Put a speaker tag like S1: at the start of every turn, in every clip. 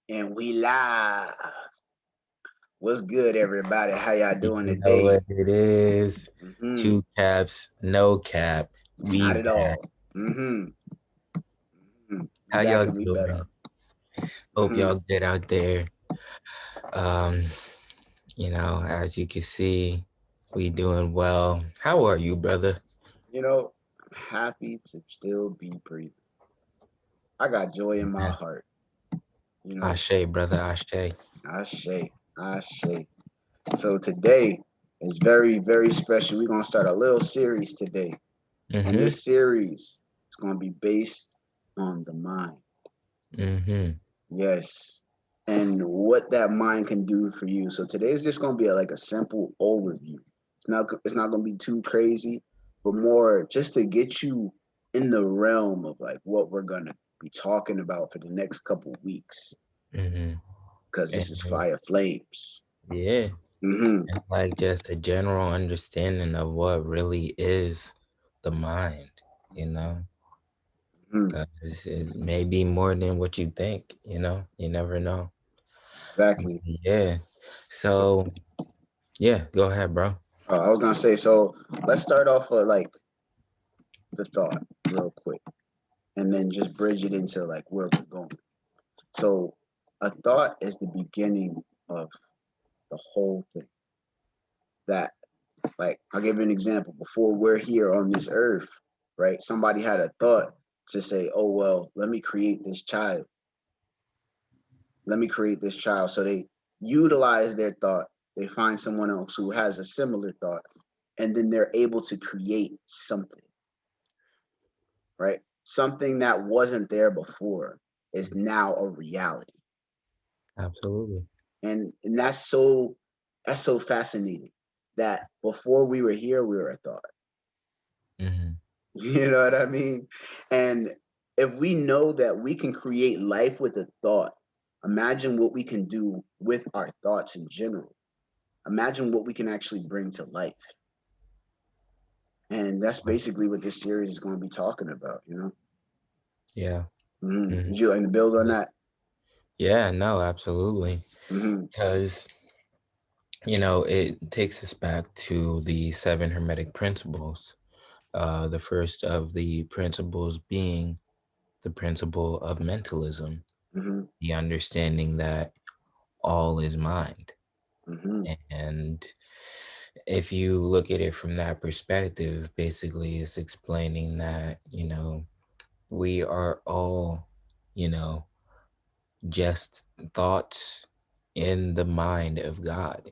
S1: And we live. What's good, everybody? How y'all
S2: You
S1: doing
S2: know
S1: today?
S2: what it is.
S1: Mm-hmm.
S2: Two caps, no cap. We
S1: Not at
S2: back.
S1: all. Mm-hmm. Mm-hmm. We
S2: How
S1: back
S2: y'all
S1: and we better.
S2: doing? Hope
S1: Mm-hmm.
S2: y'all good out there. Um, as you can see, we doing well. How are you, brother?
S1: I'm happy to still be breathing. I got joy in my
S2: Yeah.
S1: heart. You know,
S2: Ashe, brother, Ashe.
S1: I shake. I shake. So today is very, very special. We're gonna start a little series today. And
S2: Mm-hmm.
S1: this series is gonna be based on the mind.
S2: Mm-hmm.
S1: Yes. And what that mind can do for you. So today is just going to be like a simple overview. It's not going to be too crazy, but more just to get you in the realm of like what we're going to be talking about for the next couple weeks
S2: Mm-hmm.
S1: cuz this is
S2: And
S1: fire flames.
S2: yeah,
S1: Mhm.
S2: and like just a general understanding of what really is the mind, you know?
S1: Mhm.
S2: It may be more than what you think, you never know.
S1: Exactly.
S2: Yeah.
S1: So
S2: So, yeah, go ahead, bro.
S1: I was going to say let's start off with like the thought real quick and then just bridge it into like where we're going. So a thought is the beginning of the whole thing. That, like, I'll give you an example. Before we're here on this earth, right? Somebody had a thought to say, oh, well, let me create this child. Let me create this child. So they utilize their thought. They find someone else who has a similar thought, and then they're able to create something, right? Something that wasn't there before is now a reality.
S2: Absolutely.
S1: And that's so fascinating that before we were here, we were a thought.
S2: Hmm.
S1: You know what I mean? And if we know that we can create life with a thought, imagine what we can do with our thoughts in general. Imagine what we can actually bring to life. And that's basically what this series is going to be talking about.
S2: Yeah. Hmm.
S1: Would you like to build on that?
S2: Yeah, no, absolutely.
S1: Mm-hmm.
S2: Because, it takes us back to the seven Hermetic principles. The first of the principles being the principle of mentalism,
S1: Mm-hmm.
S2: the understanding that all is mind.
S1: Mm-hmm.
S2: And if you look at it from that perspective, basically it's explaining that, we are all, you know, just thoughts in the mind of God.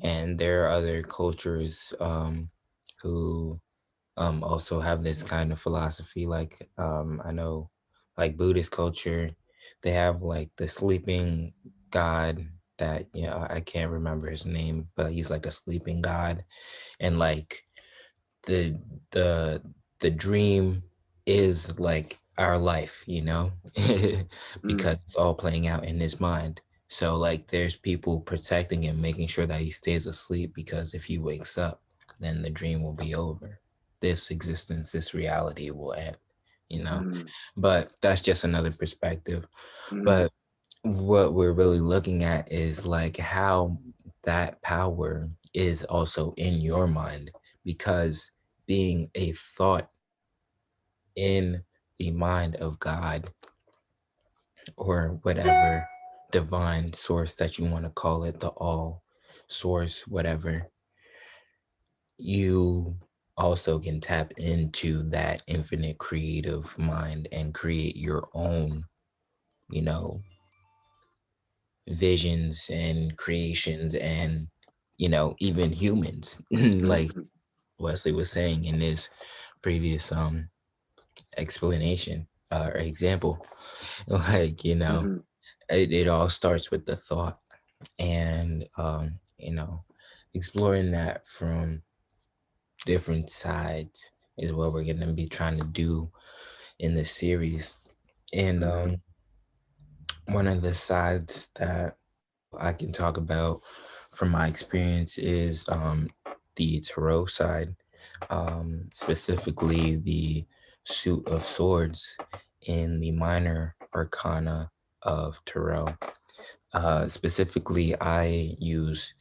S2: And there are other cultures who also have this kind of philosophy. Like I know, like Buddhist culture, they have like the sleeping God that I can't remember his name, but he's like a sleeping God, and like the the the dream is like our life,
S1: Mm-hmm.
S2: because it's all playing out in his mind. So like there's people protecting him, making sure that he stays asleep, because if he wakes up, then the dream will be over. This existence, this reality will end.
S1: Mm-hmm.
S2: But that's just another perspective.
S1: Mm-hmm.
S2: But what we're really looking at is like how that power is also in your mind, because being a thought in the mind of God, or whatever divine source that you want to call it, the all source, whatever, you also can tap into that infinite creative mind and create your own, you know, visions and creations, and even humans, like
S1: Mm-hmm.
S2: Wesley was saying in his previous explanation or example. Like,
S1: Mm-hmm.
S2: it all starts with the thought, and exploring that from different sides is what we're going to be trying to do in this series. And
S1: Mm-hmm.
S2: one of the sides that I can talk about from my experience is the tarot side, specifically the suit of swords in the minor arcana of tarot. Specifically, I use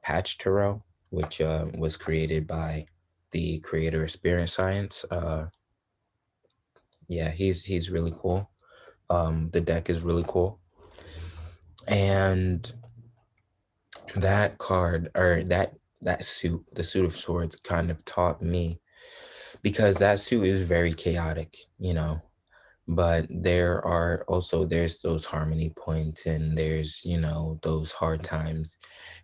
S2: Patch Tarot, which was created by the creator of Spirit Science. Yeah, he's really cool. The deck is really cool, and that card or that suit, the suit of swords, kind of taught me because that suit is very chaotic, you know. But there's those harmony points, and there's those hard times,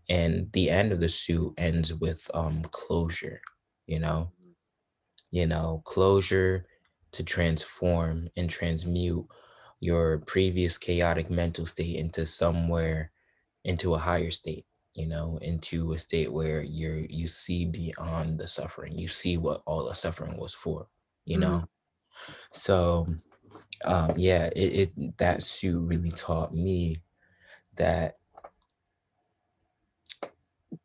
S2: and the end of the suit ends with closure, you know, closure to transform and transmute your previous chaotic mental state into a higher state, into a state where you see beyond the suffering, you see what all the suffering was for, you
S1: Mm-hmm.
S2: know. So yeah, that suit really taught me that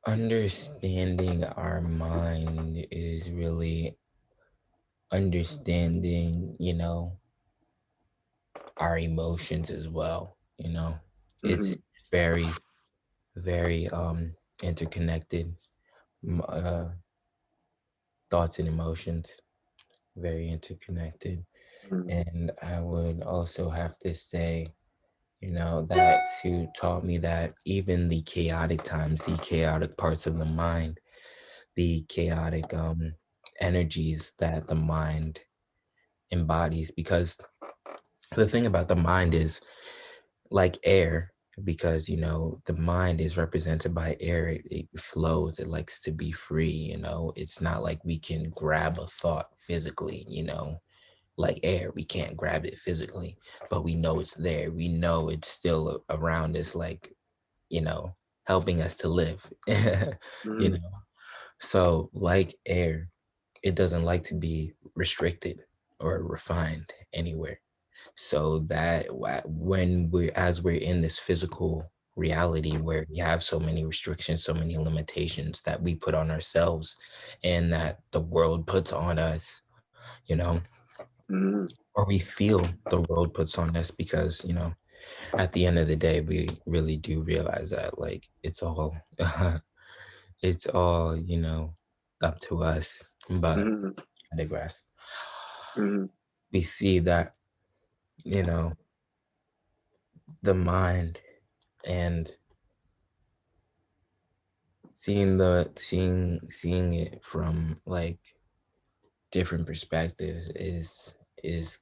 S2: understanding our mind is really understanding, our emotions as well. It's
S1: Mm-hmm.
S2: very, very interconnected. m- uh Thoughts and emotions, very interconnected.
S1: Mm-hmm.
S2: And I would also have to say, that too taught me that even the chaotic times, the chaotic parts of the mind, the chaotic energies that the mind embodies, because the thing about the mind is like air, because the mind is represented by air. It flows, it likes to be free. It's not like we can grab a thought physically, like air. We can't grab it physically, but we know it's there. We know it's still around us, like, you know helping us to live. you
S1: Mm-hmm.
S2: know so like air, it doesn't like to be restricted or refined anywhere. So that when we're in this physical reality where we have so many restrictions, so many limitations that we put on ourselves and that the world puts on us, you know
S1: Mm-hmm.
S2: or we feel the world puts on us, because at the end of the day we really do realize that, like, it's all it's all up to us. But
S1: Mm-hmm.
S2: I digress.
S1: Mm-hmm.
S2: We see that, you know the mind, and seeing it from like different perspectives is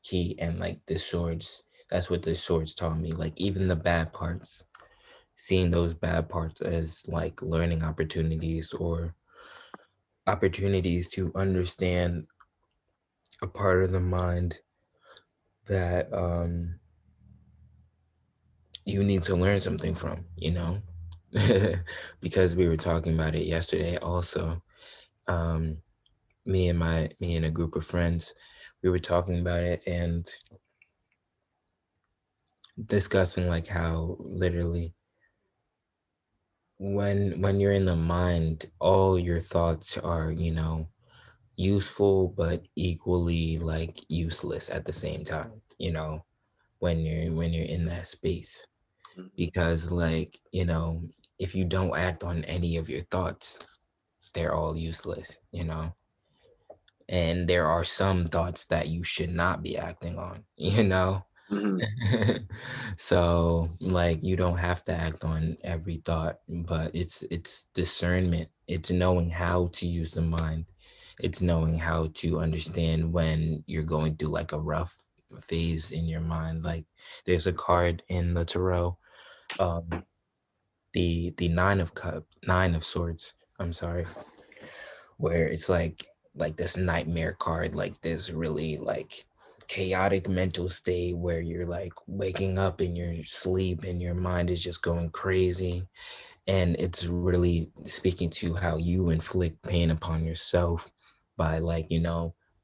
S2: key. And like the swords, that's what the swords taught me. Like even the bad parts, seeing those bad parts as like learning opportunities, or opportunities to understand a part of the mind that you need to learn something from, because we were talking about it yesterday also. um me and a group of friends, we were talking about it and discussing like how literally when you're in the mind, all your thoughts are, useful but equally like useless at the same time, when you're in that space. Because like, if you don't act on any of your thoughts, they're all useless, and there are some thoughts that you should not be acting on,
S1: Mm-hmm.
S2: so like you don't have to act on every thought, but it's discernment. It's knowing how to use the mind. It's knowing how to understand when you're going through like a rough phase in your mind. Like there's a card in the tarot, um the nine of swords, I'm sorry, where it's like this nightmare card, like this really like chaotic mental state where you're like waking up in your sleep and your mind is just going crazy. And it's really speaking to how you inflict pain upon yourself by like,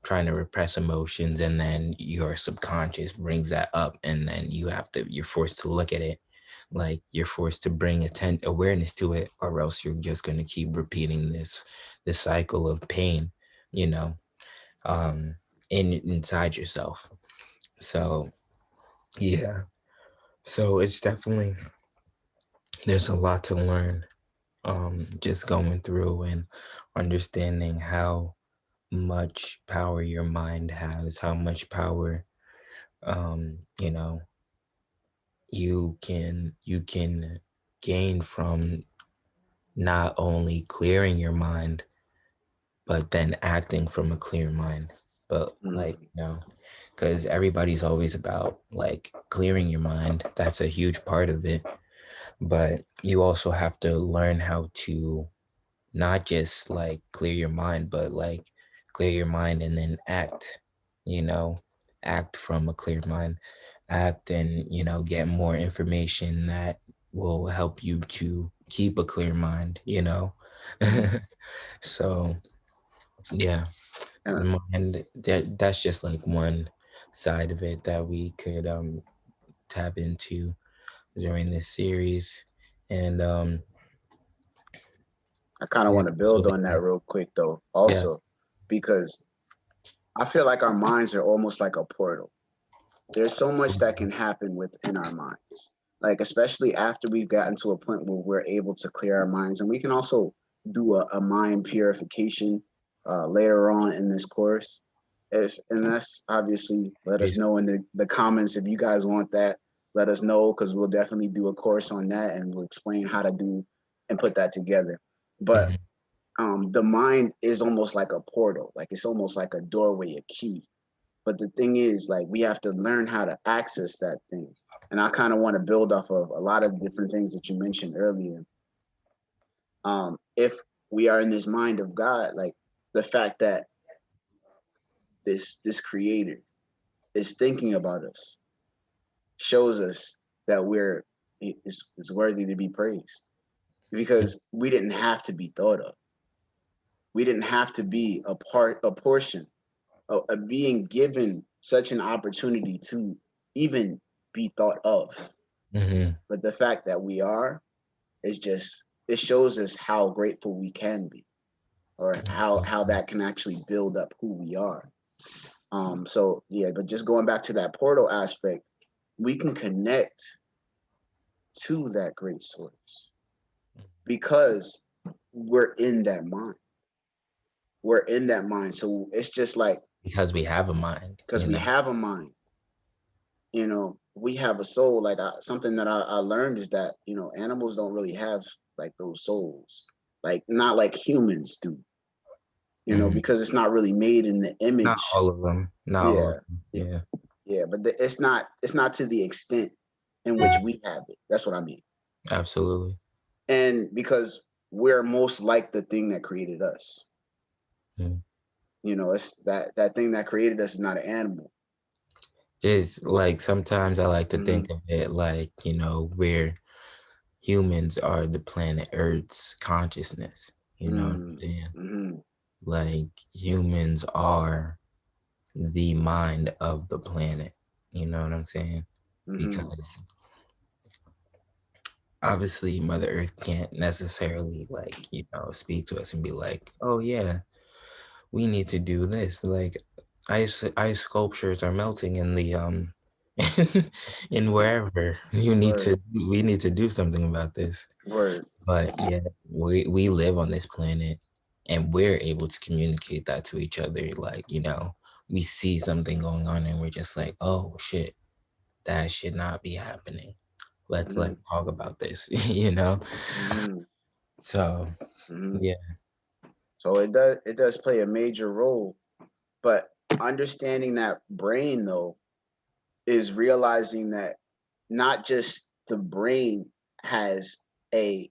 S2: trying to repress emotions, and then your subconscious brings that up, and then you're forced to look at it. Like you're forced to bring awareness to it, or else you're just going to keep repeating this cycle of pain, you know inside yourself. So yeah, So it's definitely, there's a lot to learn, just going through and understanding how much power your mind has, how much power, you know, you can gain from not only clearing your mind, but then acting from a clear mind. But like,
S1: Mm,
S2: because everybody's always about like clearing your mind. That's a huge part of it. But you also have to learn how to not just like clear your mind, but like clear your mind and then act, you know, act from a clear mind, act and, get more information that will help you to keep a clear mind.
S1: mm.
S2: So, yeah,
S1: And
S2: the mind, that's just like one side of it that we could tap into during this series. And
S1: I kind of
S2: yeah,
S1: want to build on that real quick though,
S2: yeah.
S1: also, because I feel like our minds are almost like a portal. There's so much that can happen within our minds, like especially after we've gotten to a point where we're able to clear our minds, and we can also do a mind purification later on in this course. And that's obviously, let us know in the comments if you guys want that. Let us know, because we'll definitely do a course on that and we'll explain how to do and put that together. But
S2: Mhm.
S1: the mind is almost like a portal, like it's almost like a doorway, a key. But the thing is, like, we have to learn how to access that thing. And I kind of want to build off of a lot of different things that you mentioned earlier. If we are in this mind of God, like the fact that this creator is thinking about us shows us that is worthy to be praised, because we didn't have to be thought of. We didn't have to be a portion of being given such an opportunity to even be thought of.
S2: Mhm.
S1: But the fact that we are is just, it shows us how grateful we can be, or how that can actually build up who we are. So yeah, but just going back to that portal aspect, we can connect to that great source because we're in that mind. We're in that mind. So it's just like,
S2: Because we have a mind,
S1: because we have a mind, we have a soul. Like something that I learned is that, animals don't really have like those souls, like not like humans do,
S2: Mhm.
S1: because it's not really made in the
S2: Not
S1: image.
S2: all of them. Not all of
S1: Yeah,
S2: them.
S1: yeah,
S2: Yeah.
S1: yeah. But it's not to the extent in which we have it. That's what I mean.
S2: Absolutely.
S1: And because we're most like the thing that created us.
S2: Mm.
S1: It's that thing that created us is not an animal.
S2: Just like sometimes I like to
S1: Mm-hmm.
S2: think of it like, where humans are the planet Earth's consciousness. You know what I'm saying?
S1: Mm-hmm.
S2: Like humans are the mind of the planet. You know what I'm saying?
S1: Mm-hmm.
S2: Because obviously Mother Earth can't necessarily like, speak to us and be like, oh yeah, we need to do this. Like ice sculptures are melting in the in wherever.
S1: Word.
S2: We need to do something about this.
S1: Word.
S2: But yeah, we live on this planet and we're able to communicate that to each other. Like, we see something going on and we're just like, oh shit, that should not be happening. Let's
S1: Mm-hmm.
S2: talk about this.
S1: Mm-hmm.
S2: So
S1: Mm-hmm.
S2: yeah.
S1: So it does play a major role, but understanding that brain though is realizing that not just the brain has a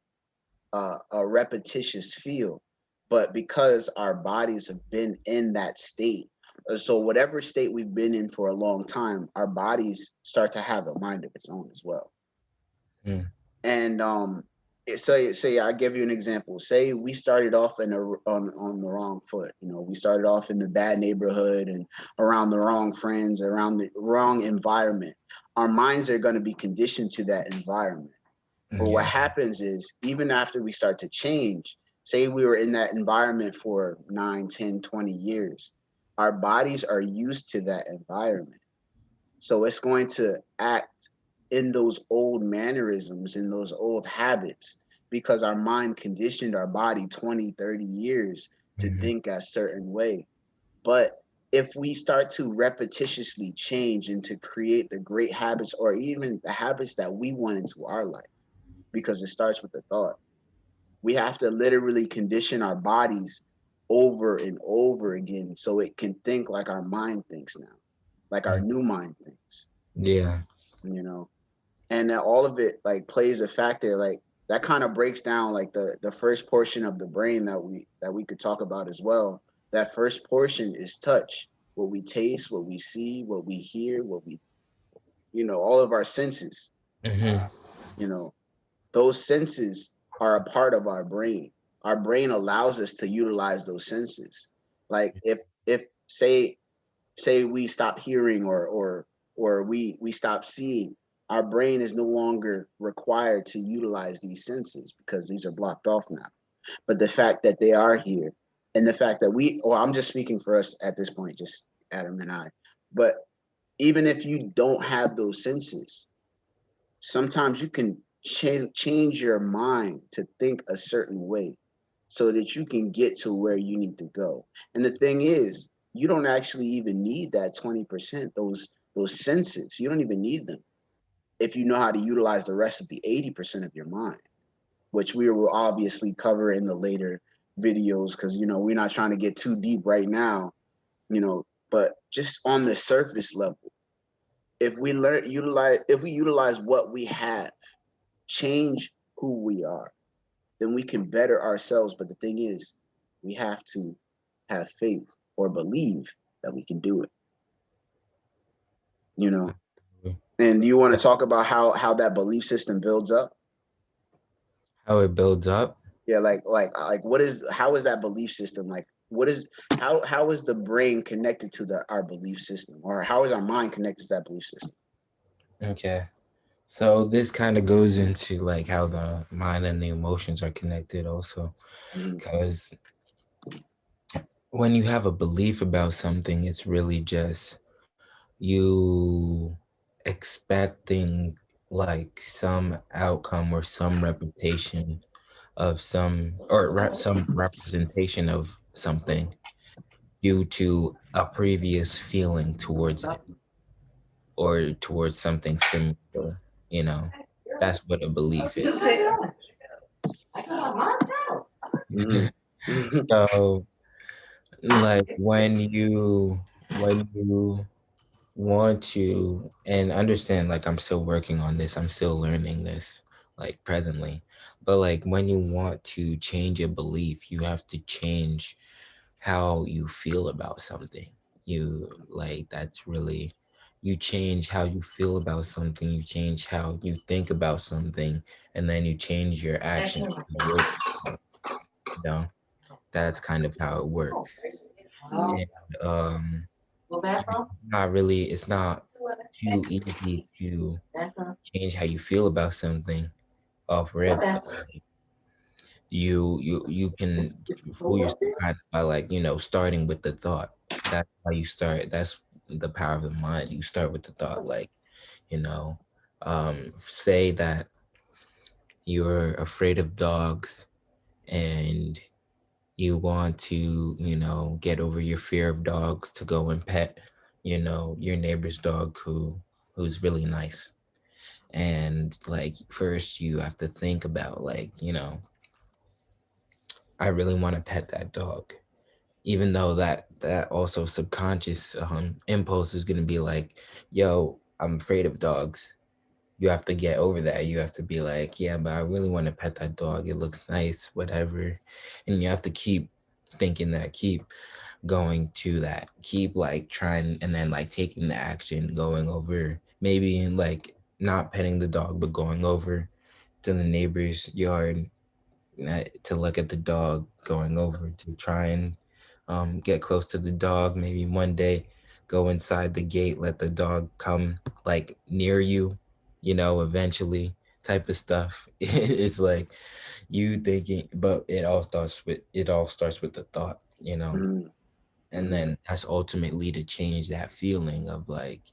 S1: a repetitious feel, but because our bodies have been in that state. So whatever state we've been in for a long time, our bodies start to have a mind of its own as well.
S2: Mm,
S1: And say I give you an example. Say we started off on the wrong foot. We started off in the bad neighborhood and around the wrong friends, around the wrong environment. Our minds are going to be conditioned to that environment. But what
S2: yeah.
S1: happens is, even after we start to change, say we were in that environment for 9, 10, 20 years, our bodies are used to that environment. So it's going to act in those old mannerisms, in those old habits, because our mind conditioned our body 20, 30 years to
S2: Mm-hmm.
S1: think a certain way. But if we start to repetitiously change and to create the great habits or even the habits that we want into our life, because it starts with the thought, we have to literally condition our bodies over and over again so it can think like our mind thinks now, like our new mind thinks,
S2: Yeah.
S1: you know. And that all of it like plays a factor, like that kind of breaks down like the first portion of the brain that we could talk about as well. That first portion is touch, what we taste, what we see, what we hear, what we, all of our senses,
S2: Mm-hmm.
S1: you know those senses are a part of our brain. Our brain allows us to utilize those senses. Like if say we stop hearing or we stop seeing, our brain is no longer required to utilize these senses because these are blocked off now. But the fact that they are here, and the fact that I'm just speaking for us at this point, just Adam and I. But even if you don't have those senses, sometimes you can change your mind to think a certain way so that you can get to where you need to go. And the thing is, you don't actually even need that 20%, those senses. You don't even need them if you know how to utilize the rest of the 80% of your mind, which we will obviously cover in the later videos because we're not trying to get too deep right now, but just on the surface level, if we utilize what we have, change who we are, then we can better ourselves. But the thing is, we have to have faith or believe that we can do it, you know. And do you want to talk about how that belief system builds up?
S2: How it builds up.
S1: Yeah, like what is how is that belief system like? What is how is the brain connected to the our belief system, or how is our mind connected to that belief system?
S2: Okay. So this kind of goes into like how the mind and the emotions are connected also.
S1: Mhm.
S2: Because when you have a belief about something, it's really just you expecting like some outcome or some reputation of some representation of something due to a previous feeling towards it or towards something similar, you know. That's what a belief is.
S1: Mhm. Mhm.
S2: So like when you want to and understand, like I'm still working on this, I'm still learning this like presently, but like when you want to change a belief, you have to change how you feel about something. You like that's really you change how you feel about something, you change how you think about something, and then you change your action towards it, you know. That's kind of how it works. And um it's not too easy to change how you feel about something off rip. You can fool yourself kind of by like, starting with the thought. That's how you start. That's the power of the mind. You start with the thought, like, you know, say that you're afraid of dogs and you want to, get over your fear of dogs to go and pet, your neighbor's dog who's really nice. And like first you have to think about like, I really want to pet that dog. Even though that also subconscious impulse is going to be like, yo, I'm afraid of dogs. You have to get over that. You have to be like, yeah, but I really want to pet that dog, it looks nice, whatever. And you have to keep thinking that, keep going to that, keep like trying, and then like taking the action, going over, maybe like not petting the dog but going over to the neighbor's yard, to look at the dog, going over to try and get close to the dog. Maybe one day go inside the gate, let the dog come like near you, eventually, type of stuff. It's like you thinking, but it all starts with the thought,
S1: Mhm.
S2: and
S1: Mhm.
S2: then that's ultimately to change that feeling of like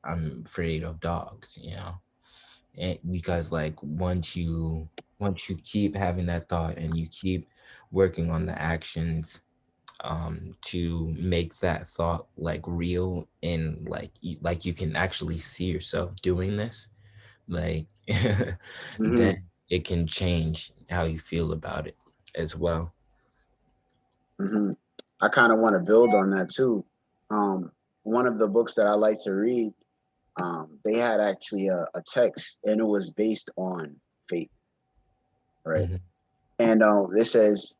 S2: I'm afraid of dogs. because like once you keep having that thought and you keep working on the actions to make that thought like real, and like you can actually see yourself doing this, like then
S1: Hmm.
S2: it can change how you feel about it as well.
S1: Hmm. I kind of want to build on that too. Um, One of the books that I like to read, they had actually a text, and it was based on faith, right?
S2: Hmm.
S1: And it says,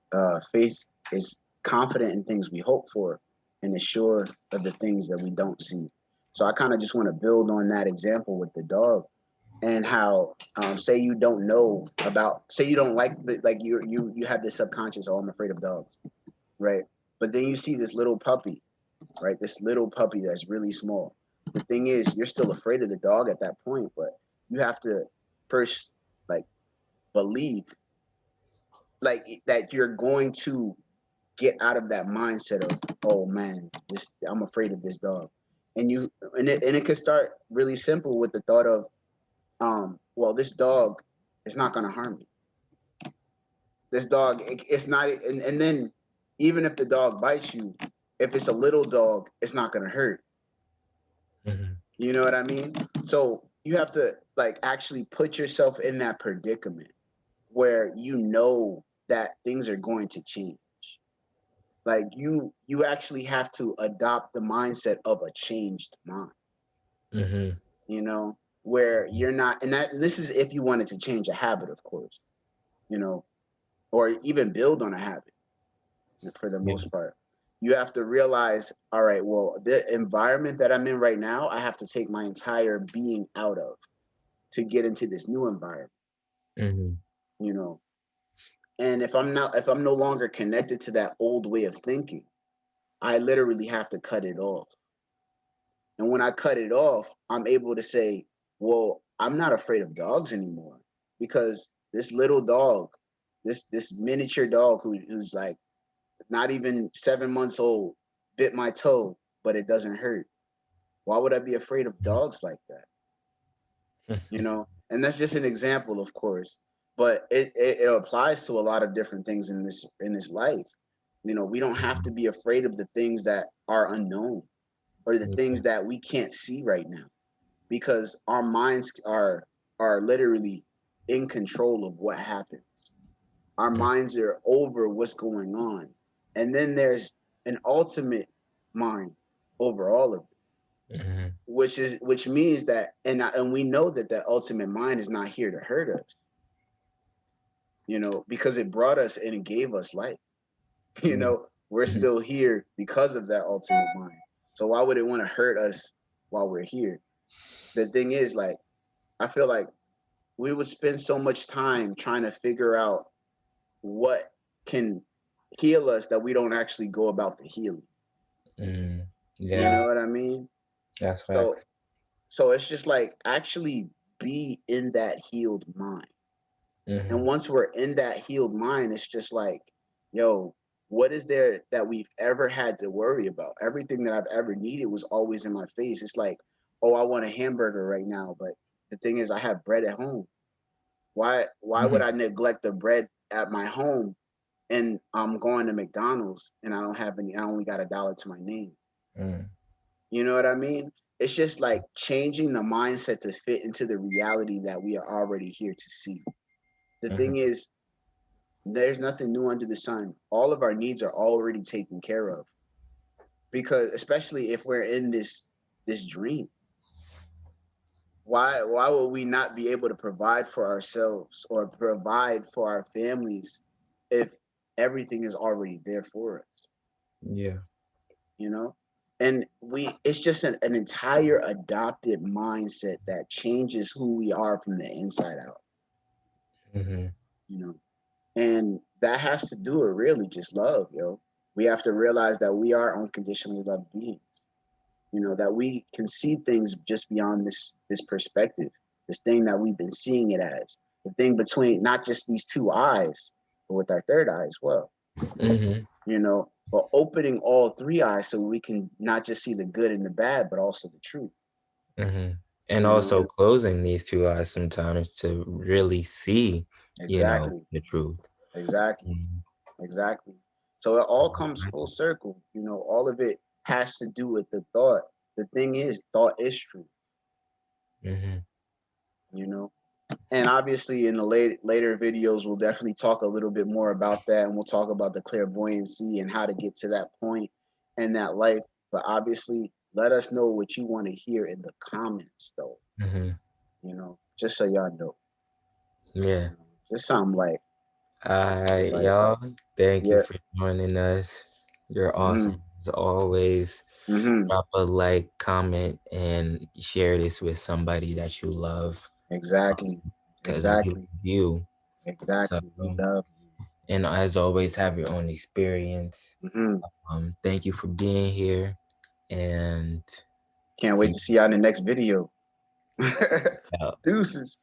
S1: faith is confident in things we hope for and is sure of the things that we don't see. So I kind of just want to build on that example with the dog, and how, say you don't know about, say you don't like like you have this subconscious, oh, I'm afraid of dogs, right? But then you see this little puppy, right? This little puppy that's really small. The thing is, you're still afraid of the dog at that point, but you have to first, like, believe, like, that you're going to get out of that mindset of, oh man, this, I'm afraid of this dog. And it can start really simple with the thought of, well, this dog is not going to harm me. This dog, it's not, and then even if the dog bites you, if it's a little dog, it's not going to hurt.
S2: Hmm.
S1: You know what I mean? So you have to, like, actually put yourself in that predicament where you know that things are going to change. Like, you actually have to adopt the mindset of a changed mind,
S2: Hmm.
S1: you know, where you're not, and that, and this is if you wanted to change a habit, of course, you know, or even build on a habit for the
S2: Yeah.
S1: most part. You have to realize, all right, well, the environment that I'm in right now, I have to take my entire being out of to get into this new environment,
S2: Hmm.
S1: you know. And if I'm no longer connected to that old way of thinking, I literally have to cut it off. And when I cut it off, I'm able to say, well, I'm not afraid of dogs anymore, because this little dog, this miniature dog who's like not even 7 months old, bit my toe, but it doesn't hurt. Why would I be afraid of dogs like that? You know? And that's just an example, of course. But it applies to a lot of different things in this life. You know, we don't have to be afraid of the things that are unknown, or the things that we can't see right now, because our minds are literally in control of what happens. Our minds are over what's going on. And then there's an ultimate mind over all of it,
S2: Hmm.
S1: which means that, and we know that that ultimate mind is not here to hurt us, you know, because it brought us and it gave us life. You
S2: Yeah.
S1: know, we're
S2: Mhm.
S1: still here because of that ultimate mind. So why would it want to hurt us while we're here? The thing is, like, I feel like we would spend so much time trying to figure out what can heal us that we don't actually go about the healing.
S2: Mm.
S1: You
S2: Yeah,
S1: know what I mean?
S2: that's
S1: So
S2: facts.
S1: it's just like, actually be in that healed mind. And
S2: Hmm.
S1: once we're in that healed mind, it's just like, yo, what is there that we've ever had to worry about? Everything that I've ever needed was always in my face. It's like, oh, I want a hamburger right now, but the thing is, I have bread at home. Why would I neglect the bread at my home, and I'm going to McDonald's and I don't have any, I only got $1 to my name.
S2: Mm.
S1: You know what I mean? It's just like changing the mindset to fit into the reality that we are already here to see. The
S2: Mhm.
S1: thing is, there's nothing new under the sun. All of our needs are already taken care of. Because especially if we're in this dream, why will we not be able to provide for ourselves or provide for our families if everything is already there for us?
S2: Yeah.
S1: You know, and it's just an entire adopted mindset that changes who we are from the inside out.
S2: Hmm.
S1: You know, and that has to do with really just love, yo. We have to realize that we are unconditionally loved beings. You know, that we can see things just beyond this perspective, this thing that we've been seeing it as, the thing between not just these two eyes, but with our third eye as well.
S2: Hmm.
S1: You know, but opening all three eyes so we can not just see the good and the bad, but also the truth.
S2: Hmm. And
S1: You know,
S2: also closing these two eyes sometimes to really see,
S1: exactly,
S2: the truth.
S1: exactly,
S2: Mhm.
S1: exactly. So it all comes full circle. You know, all of it has to do with the thought. The thing is, thought is true.
S2: Mhm.
S1: You know, and obviously in the later videos, we'll definitely talk a little bit more about that, and we'll talk about the clairvoyancy and how to get to that point in that life. But obviously, let us know what you want to hear in the comments, though.
S2: Mhm.
S1: You know, just so y'all know.
S2: Yeah.
S1: Just something like,
S2: Alright,
S1: like,
S2: y'all. Thank you
S1: yeah.
S2: for joining us. You're
S1: Mm-hmm.
S2: awesome as always.
S1: Mm-hmm.
S2: Drop a like, comment, and share this with somebody that you love.
S1: Exactly.
S2: Because we love
S1: Exactly.
S2: you. So,
S1: Exactly. We love
S2: and as always, have your own experience.
S1: you. Mm-hmm.
S2: Thank you for being here. And
S1: Can't wait
S2: peace
S1: to see y'all in the next video.
S2: out.
S1: Deuces.